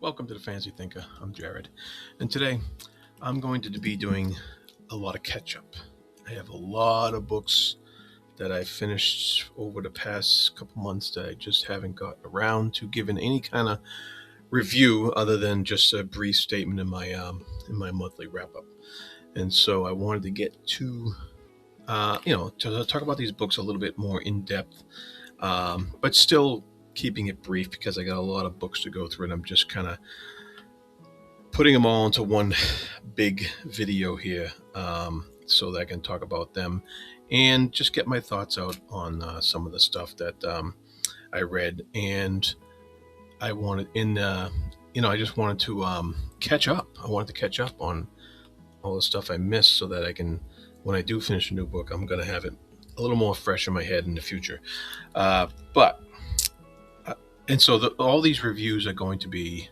Welcome to the Fancy Thinker. I'm Jared, and today I'm going to be doing a lot of catch up. I have a lot of books that I finished over the past couple months that I just haven't gotten around to giving any kind of review other than just a brief statement in my monthly wrap up. And so I wanted to get to to talk about these books a little bit more in depth, but still keeping it brief because I got a lot of books to go through, and I'm just kind of putting them all into one big video here, so that I can talk about them and just get my thoughts out on some of the stuff that I read. And I wanted I just wanted to catch up. I wanted to catch up on all the stuff I missed so that I can, when I do finish a new book, I'm going to have it a little more fresh in my head in the future. And so all these reviews are going to be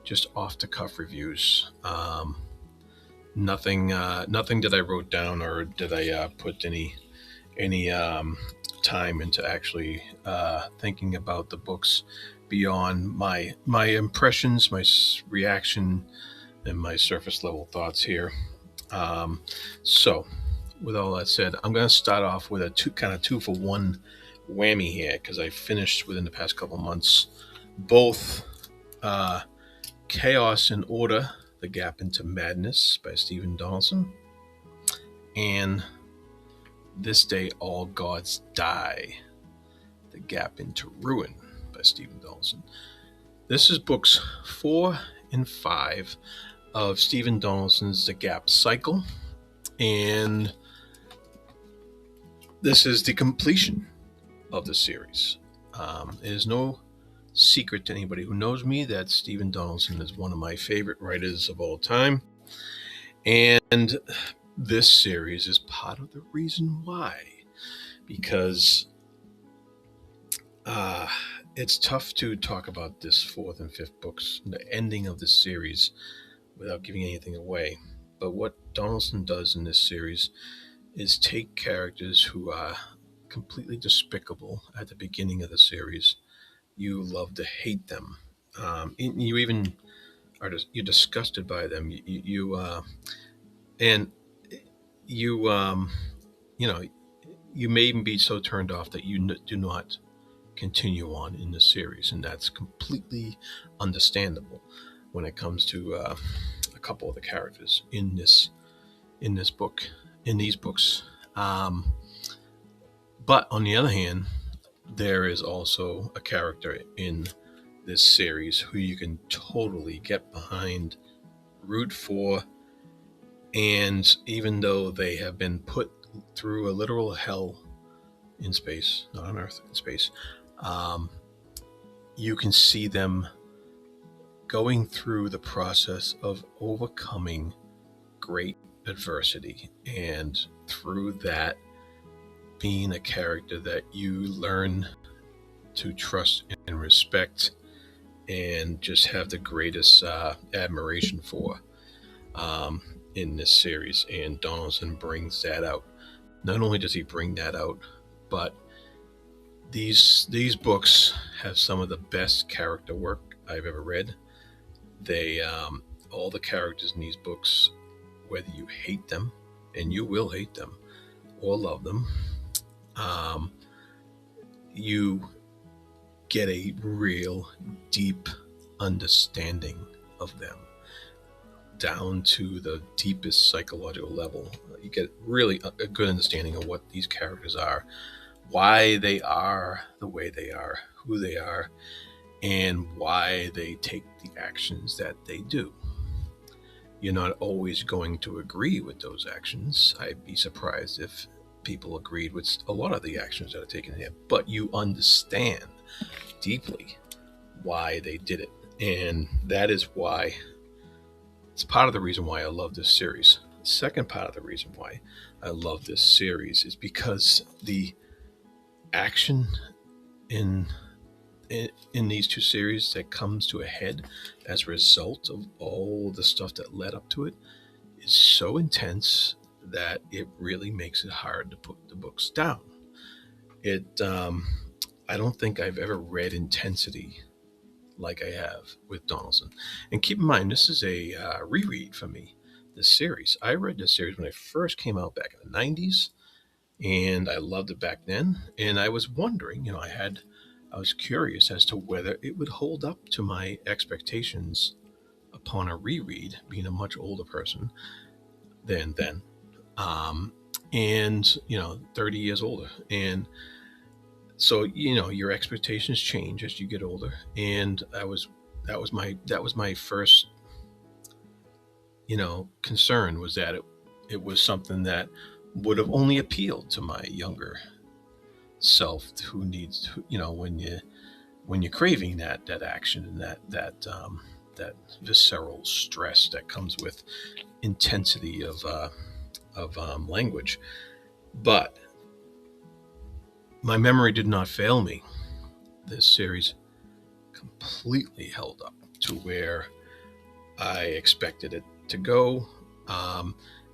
just off the cuff reviews. Nothing that I wrote down or did I put any time into actually thinking about the books beyond my impressions, my reaction, and my surface level thoughts here. So, with all that said, I'm going to start off with a two for one whammy here because I finished within the past couple months both Chaos and Order: The Gap into Madness by Stephen Donaldson, and This Day All Gods Die: The Gap into Ruin by Stephen Donaldson. This is books 4 and 5 of Stephen Donaldson's The Gap Cycle, and this is the completion of the series. It is no secret to anybody who knows me that Stephen Donaldson is one of my favorite writers of all time, and this series is part of the reason why, because it's tough to talk about this fourth and fifth books, the ending of this series, without giving anything away. But what Donaldson does in this series is take characters who are completely despicable at the beginning of the series. You love to hate them. You even you're disgusted by them. You may even be so turned off that you do not continue on in the series, and that's completely understandable when it comes to a couple of the characters in these books. But on the other hand, there is also a character in this series who you can totally get behind, root for, and even though they have been put through a literal hell in space, not on Earth, in space, you can see them going through the process of overcoming great adversity, and through that being a character that you learn to trust and respect and just have the greatest admiration for in this series. And Donaldson brings that out. Not only does he bring that out, but these books have some of the best character work I've ever read. They all the characters in these books, whether you hate them, and you will hate them, or love them, you get a real deep understanding of them down to the deepest psychological level. You get really a good understanding of what these characters are, why they are the way they are, who they are, and why they take the actions that they do. You're not always going to agree with those actions. I'd be surprised if people agreed with a lot of the actions that are taken here, but you understand deeply why they did it. And that is why, it's part of the reason why I love this series. The second part of the reason why I love this series is because the action in these two series that comes to a head as a result of all the stuff that led up to it is so intense that it really makes it hard to put the books down. I don't think I've ever read intensity like I have with Donaldson. And keep in mind, this is a reread for me, this series. I read this series when it first came out back in the 90s, and I loved it back then. And I was wondering, I was curious as to whether it would hold up to my expectations upon a reread, being a much older person than then. And 30 years older. And so, your expectations change as you get older. And that was my first, concern, was that it was something that would have only appealed to my younger self, who needs, when you're craving that action and that visceral stress that comes with intensity of language. But my memory did not fail me. This series completely held up to where I expected it to go.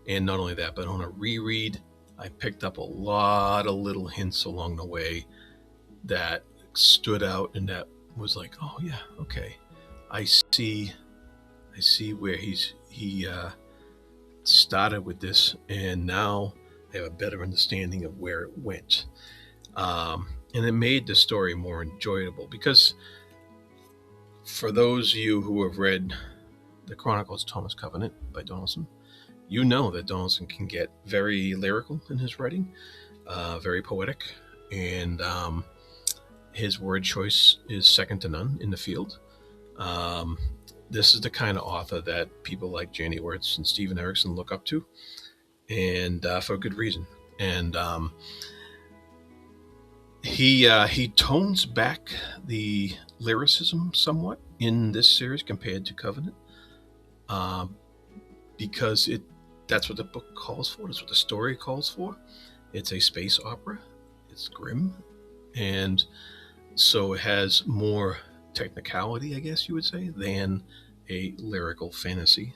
And not only that, but on a reread, I picked up a lot of little hints along the way that stood out, and that was like, oh yeah, okay, I see where he started with this, and now I have a better understanding of where it went. And it made the story more enjoyable, because for those of you who have read the Chronicles of Thomas Covenant by Donaldson, you know that Donaldson can get very lyrical in his writing, very poetic, and his word choice is second to none in the field. This is the kind of author that people like Janie Wirtz and Steven Erikson look up to, and for good reason. And he tones back the lyricism somewhat in this series compared to Covenant, because that's what the book calls for. That's what the story calls for. It's a space opera. It's grim, and so it has more technicality, I guess you would say, than a lyrical fantasy.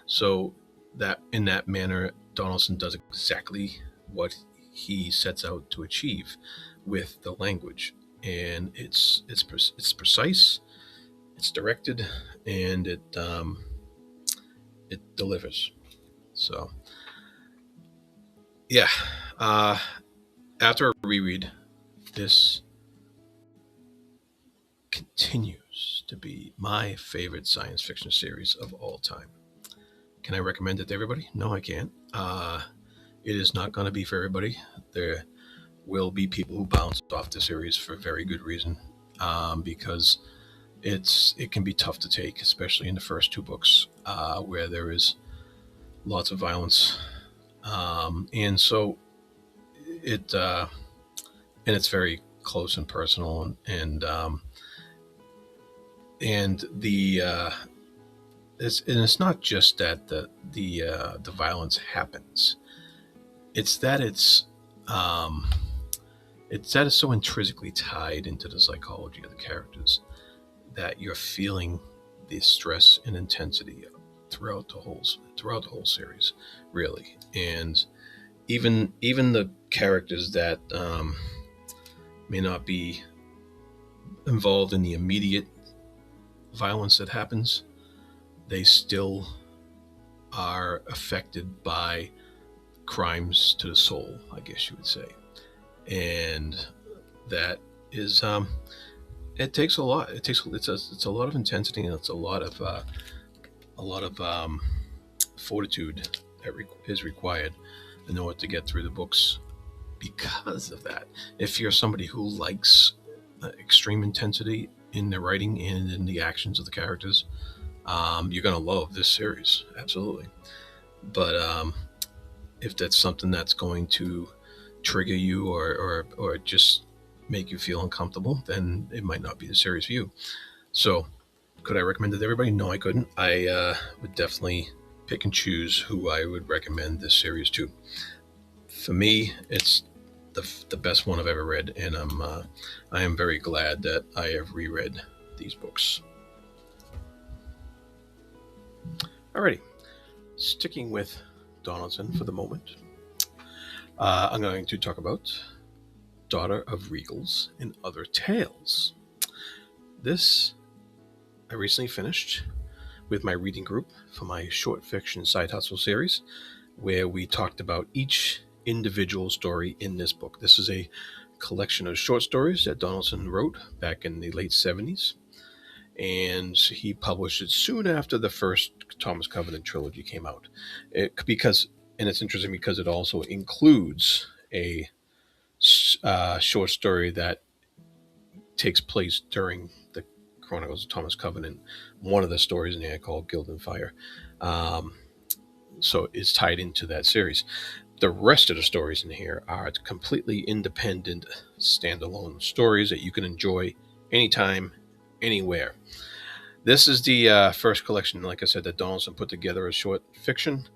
So that in that manner, Donaldson does exactly what he sets out to achieve with the language, and it's precise, it's directed, and it delivers. So yeah, after a reread, this continues to be my favorite science fiction series of all time. Can I recommend it to everybody? No, I can't. It is not going to be for everybody. There will be people who bounce off the series for very good reason, because it can be tough to take, especially in the first two books, where there is lots of violence, and so and it's very close and personal, and it's not just that the violence happens. It's that it's so intrinsically tied into the psychology of the characters that you're feeling the stress and intensity throughout the whole series, really. And even the characters that may not be involved in the immediate violence that happens, they still are affected by crimes to the soul, I guess you would say. And that is it takes a lot. It's a lot of intensity, and it's a lot of fortitude that is required in order to get through the books. Because of that, if you're somebody who likes extreme intensity in the writing and in the actions of the characters, you're going to love this series, absolutely. But if that's something that's going to trigger you or just make you feel uncomfortable, then it might not be the series for you. So, could I recommend it to everybody? No, I couldn't. I would definitely pick and choose who I would recommend this series to. For me, it's the best one I've ever read, and I am very glad that I have reread these books. Alrighty, sticking with Donaldson for the moment, I'm going to talk about Daughter of Regals and Other Tales. This I recently finished with my reading group for my short fiction side hustle series, where we talked about each individual story in this book. This is a collection of short stories that Donaldson wrote back in the late 70s, and he published it soon after the first Thomas Covenant trilogy came out. And it's interesting because it also includes a short story that takes place during the Chronicles of Thomas Covenant. One of the stories in there called Guild and Fire. Um, so it's tied into that series. The rest of the stories in here are completely independent, standalone stories that you can enjoy anytime, anywhere. This is the first collection, like I said, that Donaldson put together as short fiction,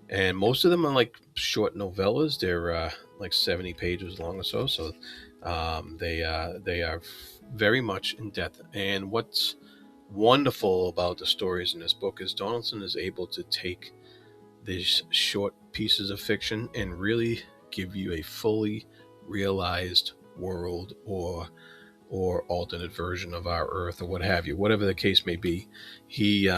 and most of them are like short novellas. They're like 70 pages long or so. So they are very much in depth. And what's wonderful about the stories in this book is Donaldson is able to take these short pieces of fiction and really give you a fully realized world or alternate version of our Earth, or what have you, whatever the case may be. He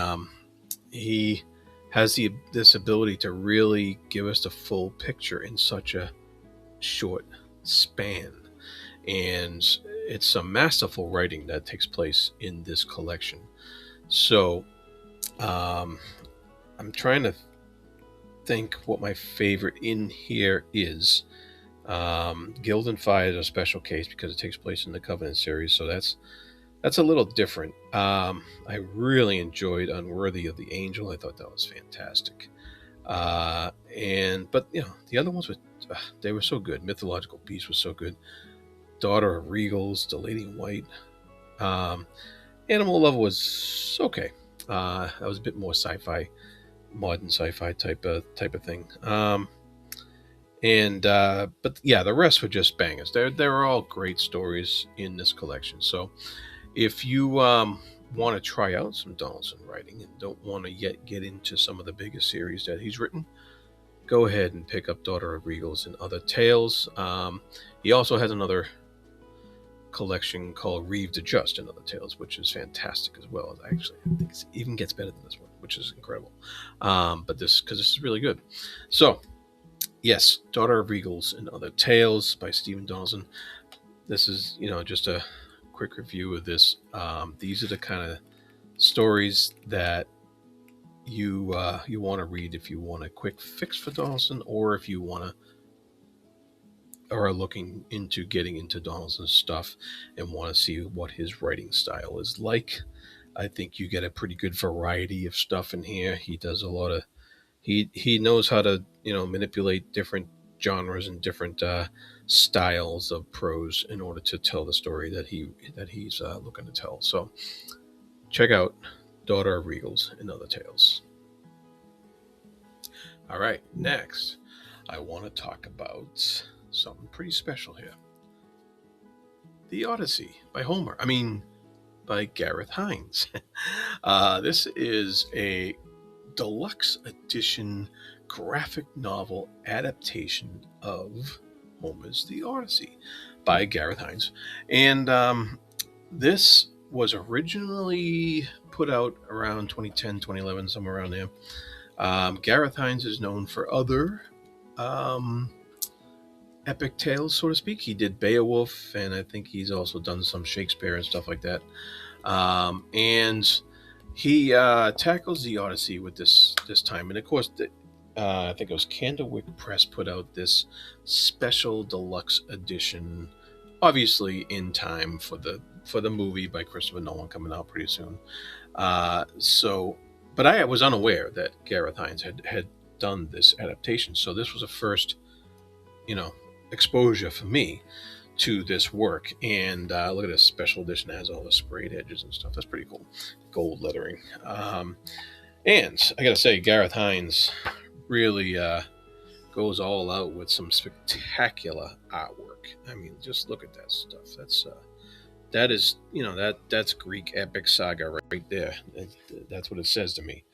has this ability to really give us the full picture in such a short span, and it's some masterful writing that takes place in this collection. So I'm trying to think what my favorite in here is. Guild and Fire is a special case because it takes place in the Covenant series, so that's a little different. I really enjoyed Unworthy of the Angel. I thought that was fantastic. But the other ones they were so good. Mythological Beast was so good. Daughter of Regals, The Lady in White. Animal Lover was okay. That was a bit more sci-fi, modern sci-fi type of thing. But yeah, the rest were just bangers. They're all great stories in this collection. So if you want to try out some Donaldson writing and don't want to yet get into some of the bigger series that he's written, go ahead and pick up Daughter of Regals and Other Tales. He also has another collection called Reeve the Just and Other Tales, which is fantastic as well. Actually, I think it even gets better than this one, which is incredible. But this is really good. So yes, Daughter of Regals and Other Tales by Stephen Donaldson. This is, just a quick review of this. These are the kind of stories that you want to read if you want a quick fix for Donaldson, or if you want to or are looking into getting into Donaldson's stuff and want to see what his writing style is like. I think you get a pretty good variety of stuff in here. He does a lot of he knows how to manipulate different genres and different styles of prose in order to tell the story that he's looking to tell. So check out Daughter of Regals and Other Tales. All right, next I want to talk about something pretty special here. The Odyssey by Homer. By Gareth Hinds. This is a deluxe edition graphic novel adaptation of Homer's The Odyssey by Gareth Hinds. And this was originally put out around 2010, 2011, somewhere around there. Gareth Hinds is known for other epic tales, so to speak. He did Beowulf, and I think he's also done some Shakespeare and stuff like that. And he tackles the Odyssey with this time, and of course, I think it was Candlewick Press put out this special deluxe edition, obviously in time for the movie by Christopher Nolan coming out pretty soon. But I was unaware that Gareth Hinds had done this adaptation, so this was a first, exposure for me to this work. And look at this special edition. It has all the sprayed edges and stuff. That's pretty cool. Gold lettering. And I gotta say, Gareth Hinds really goes all out with some spectacular artwork. Just look at that stuff. That's Greek epic saga right there. That's what it says to me.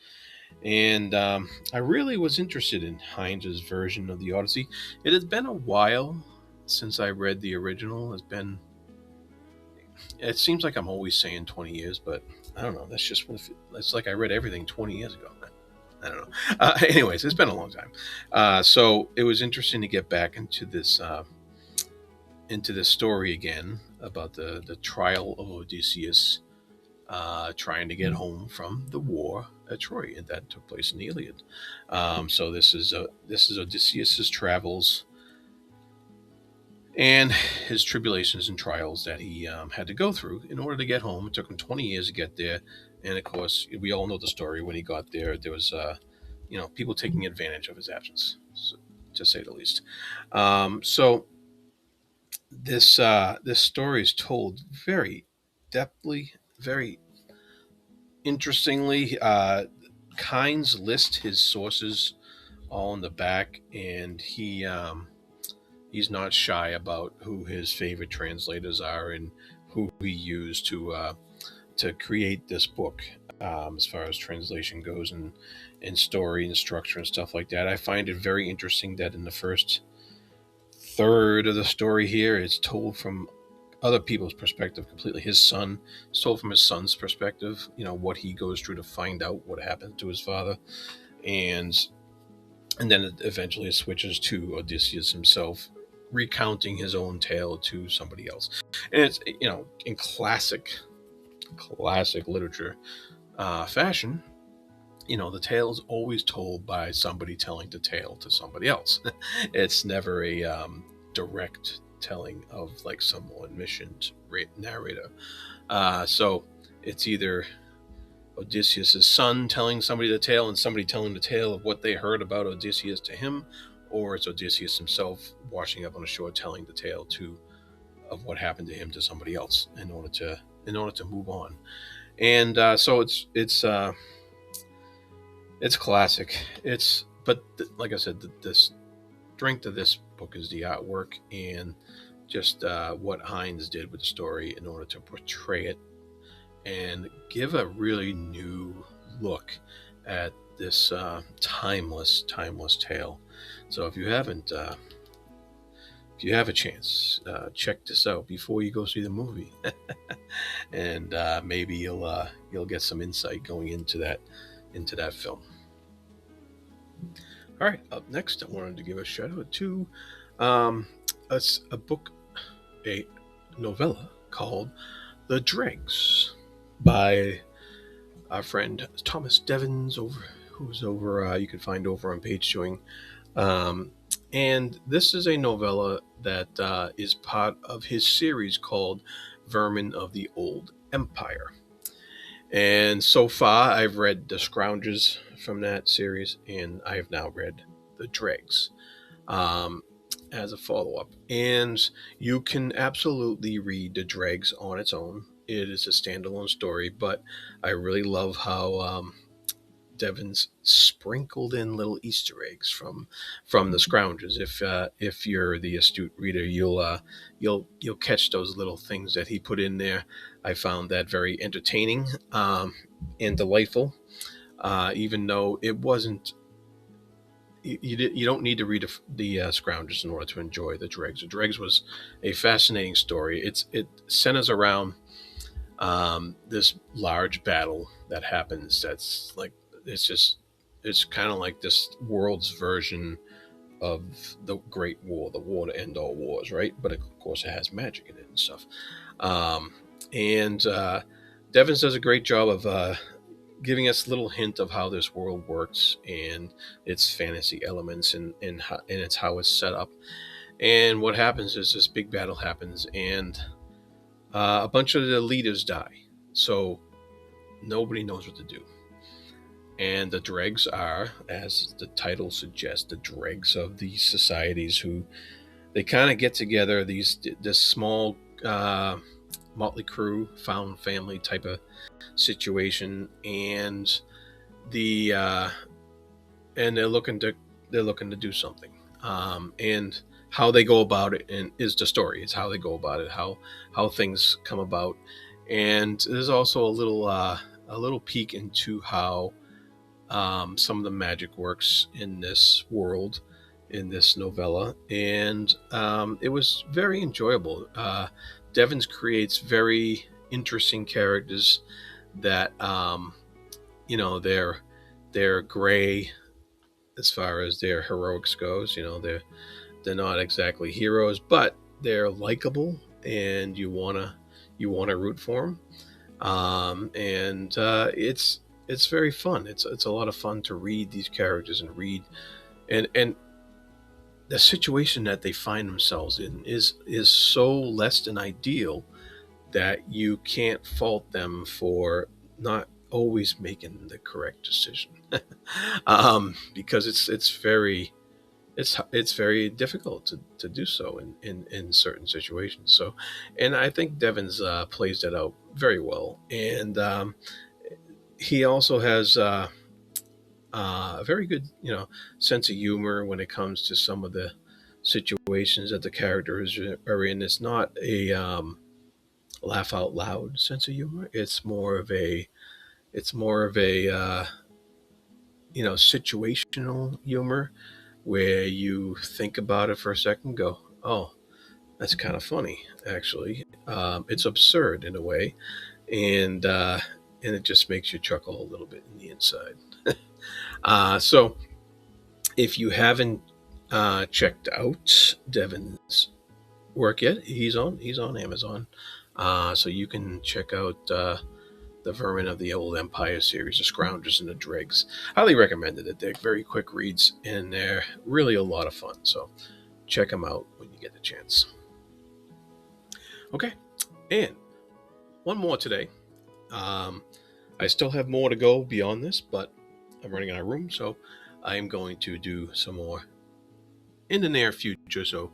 And I really was interested in Hinds' version of the Odyssey. It has been a while since I read the original. it seems like I'm always saying 20 years, but I don't know. That's just what it's like. I read everything 20 years ago. I don't know. Anyways, it's been a long time. So it was interesting to get back into this story again about the trial of Odysseus trying to get home from the war at Troy, and that took place in the Iliad. So this is Odysseus's travels and his tribulations and trials that he had to go through in order to get home. It took him 20 years to get there, and of course, we all know the story. When he got there, there was people taking advantage of his absence, so, to say the least. So this story is told very depthly, very interestingly. Hinds lists his sources all in the back, and he's not shy about who his favorite translators are and who he used to create this book. As far as translation goes, and story and structure and stuff like that, I find it very interesting that in the first third of the story here, it's told from other people's perspective completely. His son, it's told from his son's perspective, what he goes through to find out what happened to his father, and then eventually it switches to Odysseus himself recounting his own tale to somebody else. And it's, in classic literature fashion, the tale is always told by somebody telling the tale to somebody else. It's never a direct telling of like some omniscient narrator. So it's either Odysseus' son telling somebody the tale and somebody telling the tale of what they heard about Odysseus to him, or it's Odysseus himself washing up on the shore telling the tale of what happened to him to somebody else in order to move on. And so it's classic. Like I said, the strength of this book is the artwork and just what Hinds did with the story in order to portray it and give a really new look at this timeless tale. So if you have a chance, check this out before you go see the movie, and maybe you'll get some insight going into that film. All right, up next, I wanted to give a shout out to a book, a novella called The Dregs by our friend Thomas Devens, who's over you can find over on Page Chewing. And this is a novella that is part of his series called Vermin of the Old Empire. And so far, I've read The Scroungers from that series, and I have now read The Dregs as a follow-up. And you can absolutely read The Dregs on its own. It is a standalone story, but I really love how Devens sprinkled in little Easter eggs from the Scroungers. If you're the astute reader, you'll catch those little things that he put in there. I found that very entertaining and delightful, even though it wasn't. You don't need to read the Scroungers in order to enjoy the Dregs. The Dregs was a fascinating story. It centers around this large battle that happens. That's like it's kind of like this world's version of the Great War, the war to end all wars, right? But of course, it has magic in it and stuff. And Devens does a great job of giving us a little hint of how this world works and its fantasy elements and it's how it's set up. And what happens is this big battle happens, and a bunch of the leaders die. So nobody knows what to do. And the Dregs are, as the title suggests, the dregs of these societies who they kind of get together, this small motley crew, found family type of situation, and and they're looking to do something. And how they go about it and is the story. It's how they go about it, how things come about, and there's also a little peek into how some of the magic works in this world, in this novella, and it was very enjoyable. Devens creates very interesting characters that they're gray as far as their heroics goes. They're not exactly heroes, but they're likable, and you wanna root for them. And it's very fun. It's a lot of fun to read these characters and read, and the situation that they find themselves in is so less than ideal that you can't fault them for not always making the correct decision. Because it's very difficult to do so in certain situations. So, and I think Devens plays that out very well, and he also has a very good sense of humor when it comes to some of the situations that the characters are in. It's not a laugh out loud sense of humor. It's more of a situational humor where you think about it for a second, go, oh, that's kind of funny, actually. It's absurd in a way, and and it just makes you chuckle a little bit in the inside. So, if you haven't checked out Devin's work yet, he's on Amazon, so you can check out the Vermin of the Old Empire series, the Scroungers and the Dregs. Highly recommended it. They're very quick reads, and they're really a lot of fun. So check them out when you get the chance. Okay, and one more today. I still have more to go beyond this, but I'm running out of room, so I'm going to do some more in the near future. So,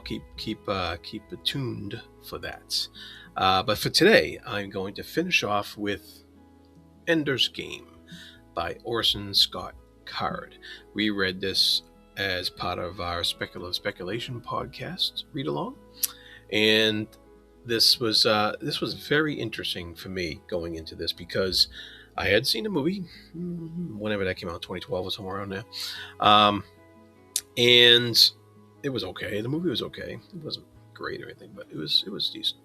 keep attuned for that. But for today, I'm going to finish off with Ender's Game by Orson Scott Card. We read this as part of our Speculative Speculation podcast read along, and this was very interesting for me going into this because I had seen a movie whenever that came out, 2012 or somewhere around there, and it was okay. The movie was okay. It wasn't great or anything, but it was decent.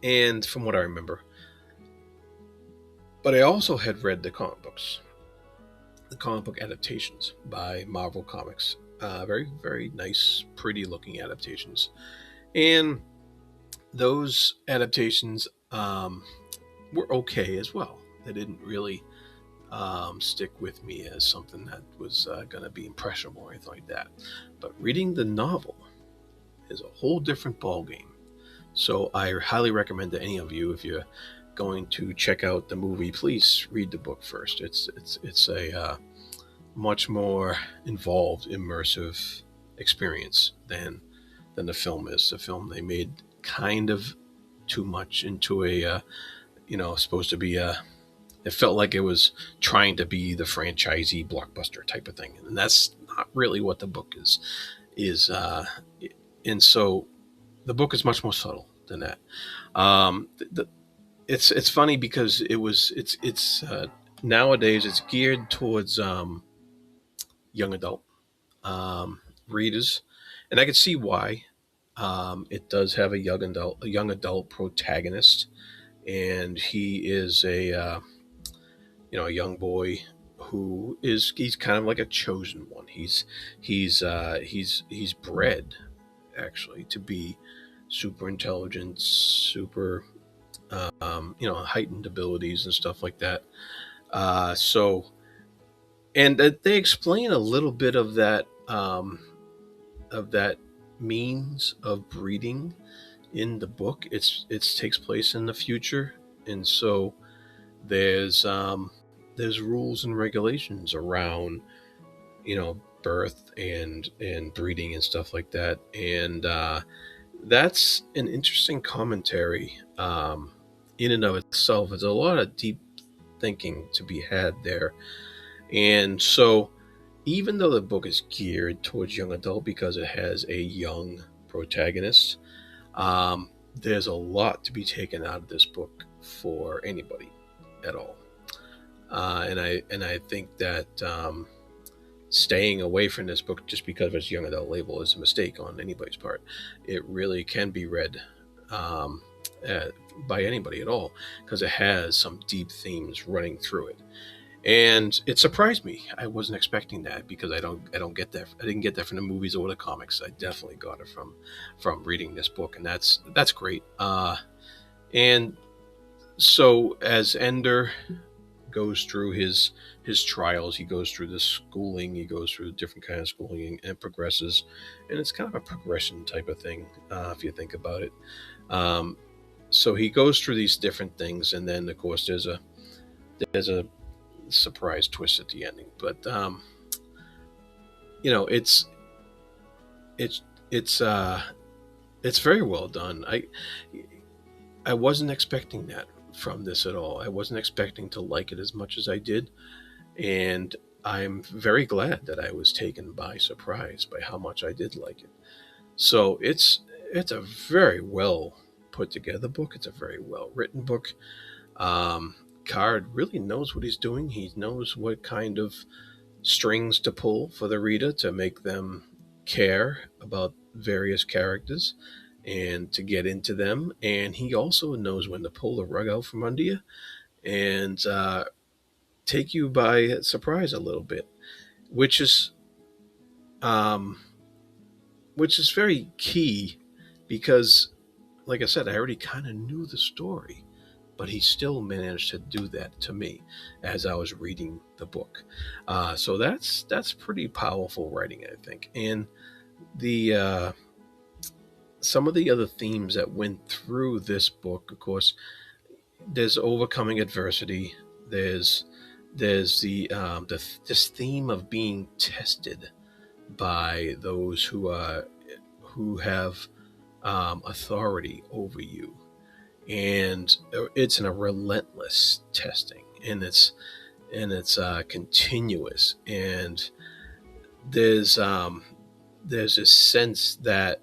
And from what I remember, but I also had read the comic books, the comic book adaptations by Marvel Comics. Very, very nice, pretty looking adaptations. And those adaptations were okay as well. They didn't really stick with me as something that was going to be impressionable or anything like that. But reading the novel is a whole different ballgame. So I highly recommend to any of you, if you're going to check out the movie, please read the book first. It's a much more involved, immersive experience than the film is. The film, they made kind of too much into a supposed to be a. It felt like it was trying to be the franchisee blockbuster type of thing, and that's not really what the book is. And so the book is much more subtle than that. It's funny because it's nowadays it's geared towards young adult readers, and I can see why. It does have a young adult protagonist, and he is a young boy he's kind of like a chosen one. He's bred actually to be super intelligent, super heightened abilities and stuff like that. So, and they explain a little bit of that means of breeding in the book. It takes place in the future, and so there's rules and regulations around birth and breeding and stuff like that, and that's an interesting commentary in and of itself. There's a lot of deep thinking to be had there, and so even though the book is geared towards young adult because it has a young protagonist, there's a lot to be taken out of this book for anybody at all. And I think that staying away from this book just because of its young adult label is a mistake on anybody's part. It really can be read uh, by anybody at all, because it has some deep themes running through it, and it surprised me. I wasn't expecting that because I don't get that. I didn't get that from the movies or the comics. I definitely got it from reading this book, and that's great. And so as Ender goes through his trials, he goes through this schooling, he goes through different kind of schooling and progresses, and it's kind of a progression type of thing, if you think about it. Um, so he goes through these different things, and then of course there's a surprise twist at the ending. But it's it's it's it's very well done. I wasn't expecting that from this at all. I wasn't expecting to like it as much as I did, and I'm very glad that I was taken by surprise by how much I did like it. So it's a very well put together book. It's a very well written book. Um, Card really knows what he's doing. He knows what kind of strings to pull for the reader to make them care about various characters and to get into them. And he also knows when to pull the rug out from under you and take you by surprise a little bit, which is um, which is very key because, like I said, I already kind of knew the story, but he still managed to do that to me as I was reading the book. So that's pretty powerful writing, I think. And the some of the other themes that went through this book, of course, there's overcoming adversity. There's this theme of being tested by those who have authority over you, and it's in a relentless testing, and it's continuous, and there's um, there's this sense that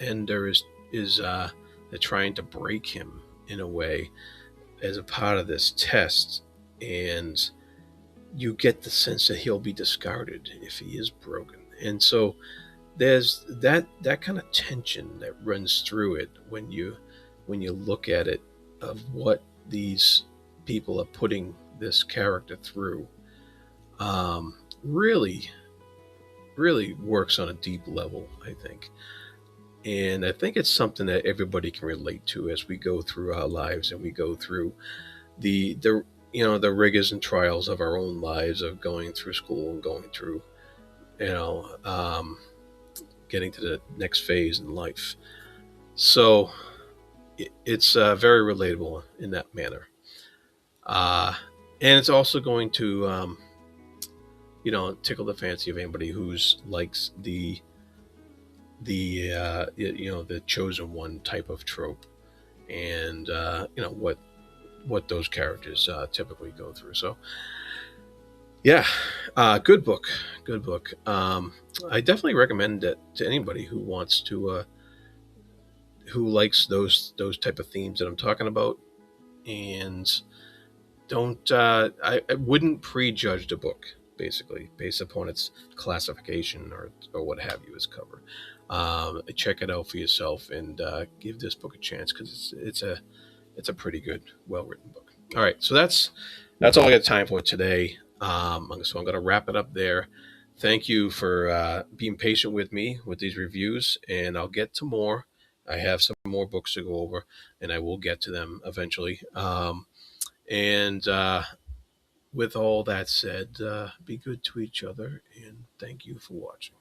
Ender is they're trying to break him in a way as a part of this test, and you get the sense that he'll be discarded if he is broken, and so there's that kind of tension that runs through it when you look at it of what these people are putting this character through. Really, really works on a deep level, I think. And I think it's something that everybody can relate to as we go through our lives and we go through the the rigors and trials of our own lives of going through school and going through you know getting to the next phase in life. So it's very relatable in that manner, uh, and it's also going to tickle the fancy of anybody who's likes the chosen one type of trope, and what those characters typically go through. So yeah, good book, good book. I definitely recommend it to anybody who wants to who likes those type of themes that I'm talking about, and don't I wouldn't prejudge the book basically based upon its classification or what have you as cover. Check it out for yourself and give this book a chance because it's a pretty good, well written book. All right, so that's all I got time for today. So I'm going to wrap it up there. Thank you for being patient with me with these reviews, and I'll get to more. I have some more books to go over, and I will get to them eventually. And with all that said, be good to each other, and thank you for watching.